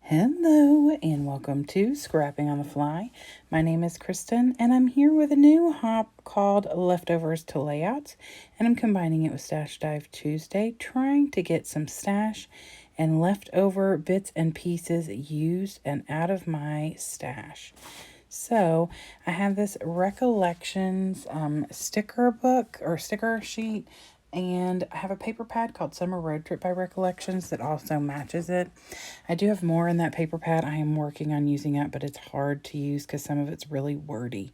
Hello and welcome to Scrapping on the Fly. My name is Kristen and I'm here with a new hop called Leftovers to Layouts, and I'm combining it with Stash Dive Tuesday, trying to get some stash and leftover bits and pieces used and out of my stash. So I have this recollections sticker book or sticker sheet, and I have a paper pad called Summer Road Trip by Recollections that also matches it. I do have more in that paper pad. I am working on using it, but it's hard to use because some of it's really wordy.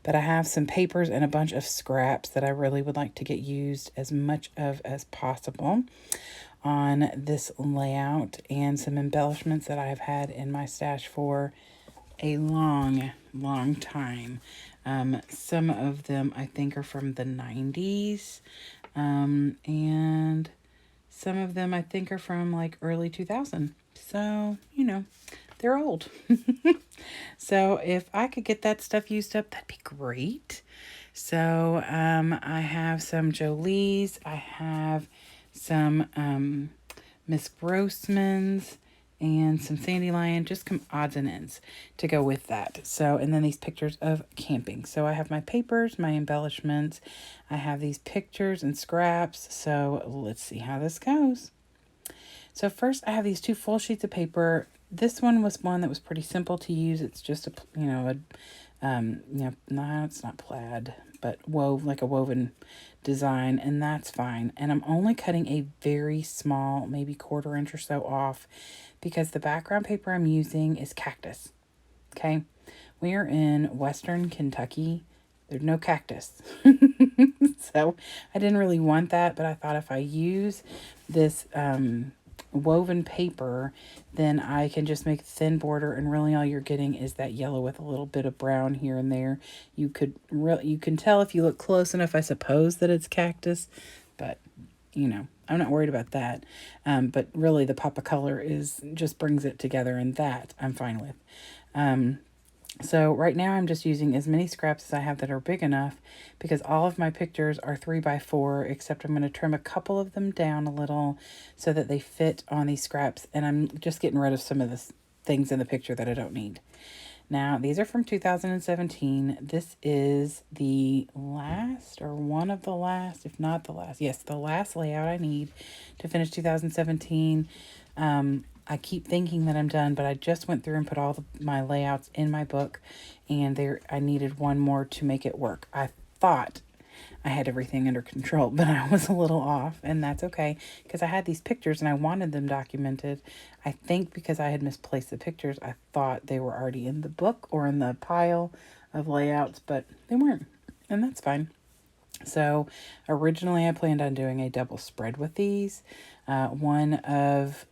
But I have some papers and a bunch of scraps that I really would like to get used as much of as possible on this layout, and some embellishments that I've had in my stash for a long time. Some of them I think are from the 90s, and some of them I think are from like early 2000. So, they're old. So if I could get that stuff used up, that'd be great. So I have some Jolie's. I have some Miss Grossman's and some Sandy Lion, just some odds and ends to go with that. So, and then these pictures of camping. So I have my papers, my embellishments. I have these pictures and scraps. So let's see how this goes. So first I have these two full sheets of paper. This one was one that was pretty simple to use. It's just no, it's not plaid, but like a woven design, and that's fine. And I'm only cutting a very small, maybe 1/4 inch or so off, because the background paper I'm using is cactus. Okay, we are in Western Kentucky. There's no cactus. So I didn't really want that, but I thought if I use this woven paper, then I can just make a thin border, and really all you're getting is that yellow with a little bit of brown here and there. You can tell if you look close enough, I suppose, that it's cactus, but I'm not worried about that. But really the pop of color just brings it together, and that I'm fine with. So right now I'm just using as many scraps as I have that are big enough, because all of my pictures are 3x4, except I'm going to trim a couple of them down a little so that they fit on these scraps. And I'm just getting rid of some of the things in the picture that I don't need. Now, these are from 2017. This is the last, or one of the last, if not the last. Yes, the last layout I need to finish 2017. I keep thinking that I'm done, but I just went through and put all my layouts in my book, and I needed one more to make it work. I thought I had everything under control, but I was a little off, and that's okay, because I had these pictures and I wanted them documented. I think because I had misplaced the pictures, I thought they were already in the book or in the pile of layouts, but they weren't, and that's fine. So originally I planned on doing a double spread with these. One of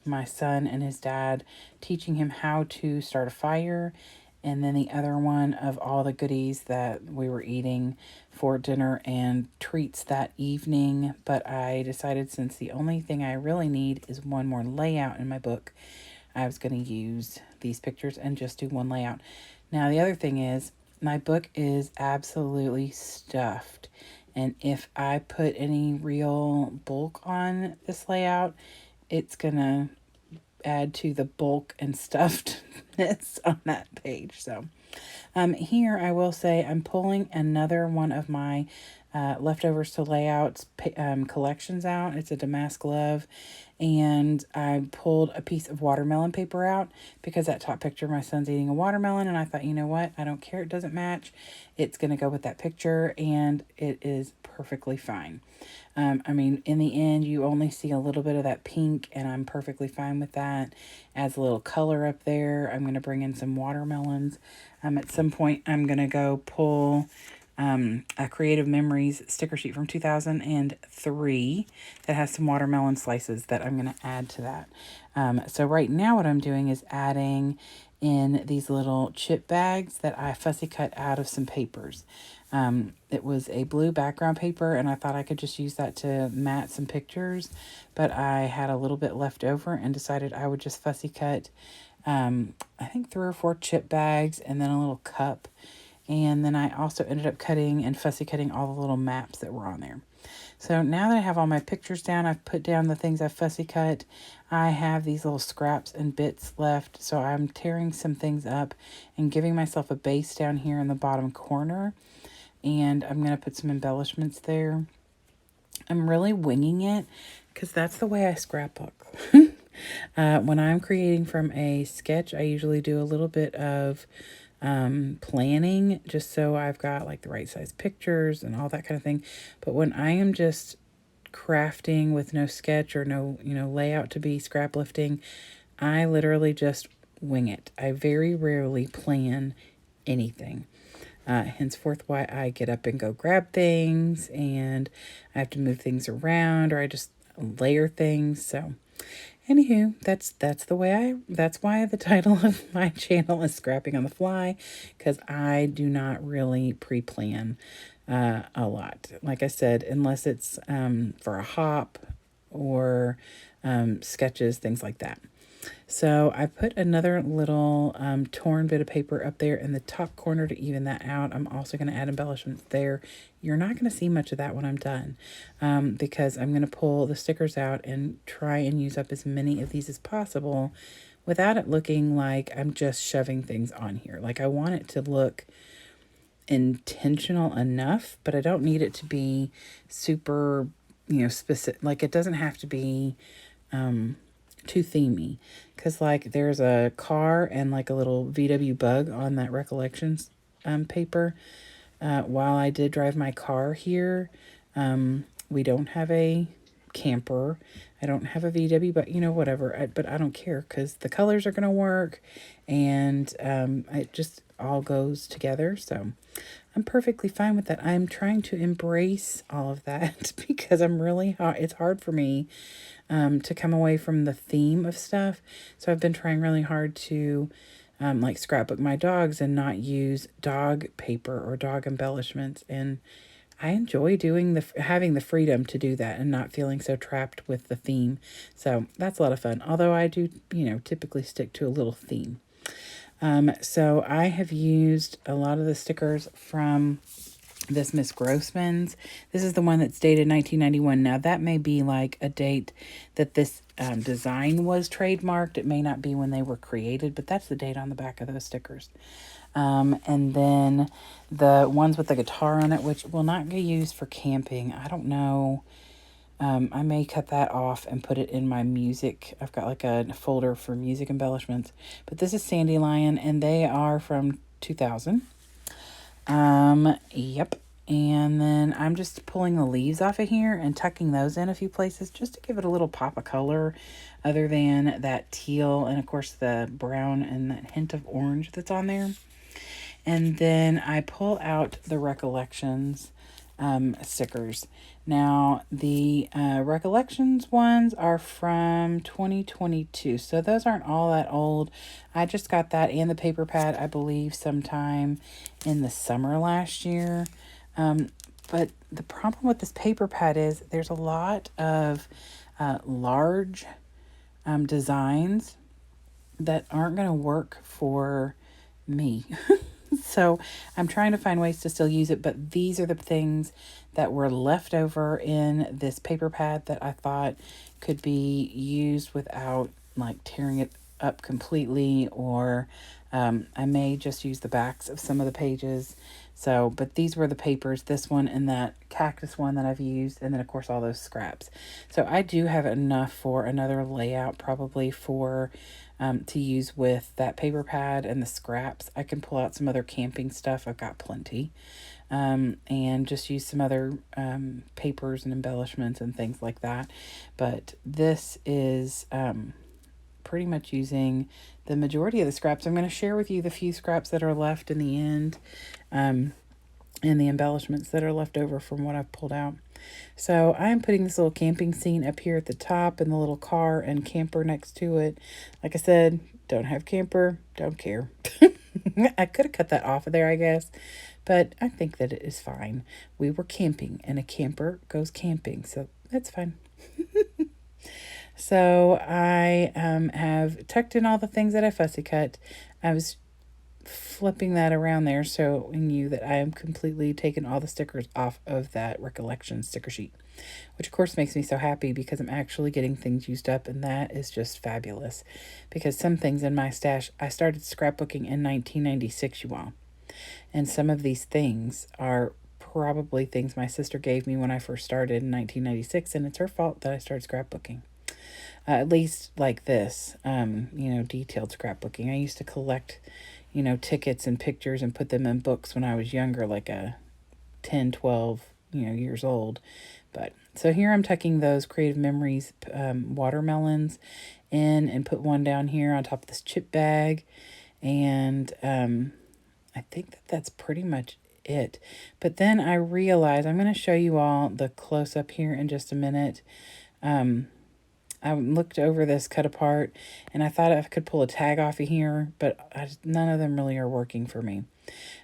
my son and his dad, teaching him how to start a fire, and then the other one of all the goodies that we were eating for dinner and treats that evening. But I decided, since the only thing I really need is one more layout in my book, I was going to use these pictures and just do one layout. Now, the other thing is, my book is absolutely stuffed, and if I put any real bulk on this layout, it's going to add to the bulk and stuffedness on that page. So here I will say I'm pulling another one of my leftovers to layouts collections out. It's a damask love, and I pulled a piece of watermelon paper out because that top picture, my son's eating a watermelon, and I thought, you know what, I don't care, it doesn't match, it's going to go with that picture, and it is perfectly fine. In the end, you only see a little bit of that pink, and I'm perfectly fine with that. Adds a little color up there. I'm going to bring in some watermelons. At some point, I'm going to go pull a Creative Memories sticker sheet from 2003 that has some watermelon slices that I'm going to add to that. So right now what I'm doing is adding in these little chip bags that I fussy cut out of some papers. It was a blue background paper, and I thought I could just use that to mat some pictures, but I had a little bit left over and decided I would just fussy cut, I think 3 or 4 chip bags and then a little cup. And then I also ended up cutting and fussy cutting all the little maps that were on there. So now that I have all my pictures down, I've put down the things I've fussy cut. I have these little scraps and bits left. So I'm tearing some things up and giving myself a base down here in the bottom corner. And I'm going to put some embellishments there. I'm really winging it because that's the way I scrapbook. When I'm creating from a sketch, I usually do a little bit of planning just so I've got like the right size pictures and all that kind of thing. But when I am just crafting with no sketch or no, layout to be scrap lifting, I literally just wing it. I very rarely plan anything. Henceforth, why I get up and go grab things, and I have to move things around, or I just layer things. So, anywho, that's why the title of my channel is Scrapping on the Fly, because I do not really pre-plan a lot. Like I said, unless it's for a hop or sketches, things like that. So I put another little torn bit of paper up there in the top corner to even that out. I'm also going to add embellishments there. You're not going to see much of that when I'm done because I'm going to pull the stickers out and try and use up as many of these as possible without it looking like I'm just shoving things on here. Like I want it to look intentional enough, but I don't need it to be super, specific. Like it doesn't have to be too themey, because like there's a car and like a little VW bug on that recollections paper. While I did drive my car here, we don't have a camper. I don't have a VW, but whatever. But I don't care because the colors are going to work and it just all goes together. So I'm perfectly fine with that. I'm trying to embrace all of that because it's hard for me to come away from the theme of stuff. So I've been trying really hard to like scrapbook my dogs and not use dog paper or dog embellishments. And I enjoy having the freedom to do that and not feeling so trapped with the theme. So that's a lot of fun. Although I do, typically stick to a little theme. So I have used a lot of the stickers from this Miss Grossman's. This is the one that's dated 1991. Now that may be like a date that this design was trademarked. It may not be when they were created, but that's the date on the back of those stickers. And then the ones with the guitar on it, which will not get used for camping. I don't know. I may cut that off and put it in my music. I've got like a folder for music embellishments. But this is Sandy Lion, and they are from 2000. Yep. And then I'm just pulling the leaves off of here and tucking those in a few places just to give it a little pop of color other than that teal and of course the brown and that hint of orange that's on there. And then I pull out the Recollections stickers. Now, the Recollections ones are from 2022, so those aren't all that old. I just got that and the paper pad, I believe, sometime in the summer last year. But the problem with this paper pad is there's a lot of large designs that aren't going to work for me. So I'm trying to find ways to still use it, but these are the things that were left over in this paper pad that I thought could be used without like tearing it up completely, or I may just use the backs of some of the pages. So, but these were the papers, this one and that cactus one that I've used, and then of course all those scraps. So I do have enough for another layout probably for to use with that paper pad and the scraps. I can pull out some other camping stuff. I've got plenty. And just use some other papers and embellishments and things like that. But this is pretty much using the majority of the scraps. I'm going to share with you the few scraps that are left in the end and the embellishments that are left over from what I've pulled out. So I'm putting this little camping scene up here at the top and the little car and camper next to it. Like I said, don't have camper, don't care. I could have cut that off of there, I guess, but I think that it is fine. We were camping and a camper goes camping, so that's fine. So I have tucked in all the things that I fussy cut. I was flipping that around there, showing you that I am completely taken all the stickers off of that recollection sticker sheet, which of course makes me so happy because I'm actually getting things used up, and that is just fabulous. Because some things in my stash, I started scrapbooking in 1996, you all, and some of these things are probably things my sister gave me when I first started in 1996, and it's her fault that I started scrapbooking. At least like this, detailed scrapbooking. I used to collect, tickets and pictures and put them in books when I was younger, like a 10, 12, years old. But so here I'm tucking those Creative Memories watermelons in, and put one down here on top of this chip bag. And I think that that's pretty much it. But then I realized I'm going to show you all the close up here in just a minute. I looked over this cut apart, and I thought I could pull a tag off of here, but none of them really are working for me.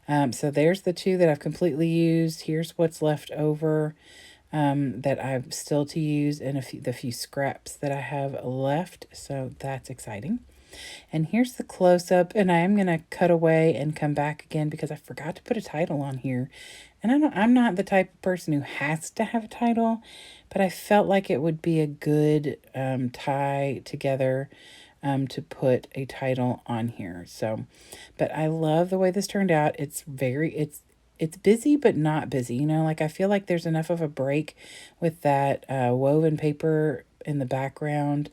So there's the two that I've completely used. Here's what's left over that I'm still to use, and the few scraps that I have left. So that's exciting. And here's the close-up, and I am going to cut away and come back again because I forgot to put a title on here. And I'm not the type of person who has to have a title, but I felt like it would be a good tie together to put a title on here. So, but I love the way this turned out. It's busy, but not busy. Like I feel like there's enough of a break with that woven paper in the background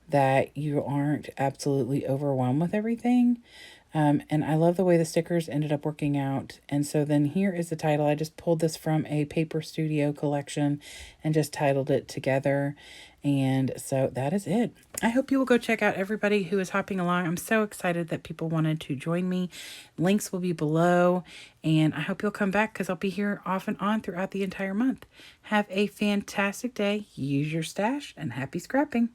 that you aren't absolutely overwhelmed with everything. And I love the way the stickers ended up working out. And so then here is the title. I just pulled this from a Paper Studio collection and just titled it together. And so that is it. I hope you will go check out everybody who is hopping along. I'm so excited that people wanted to join me. Links will be below. And I hope you'll come back because I'll be here off and on throughout the entire month. Have a fantastic day. Use your stash and happy scrapping.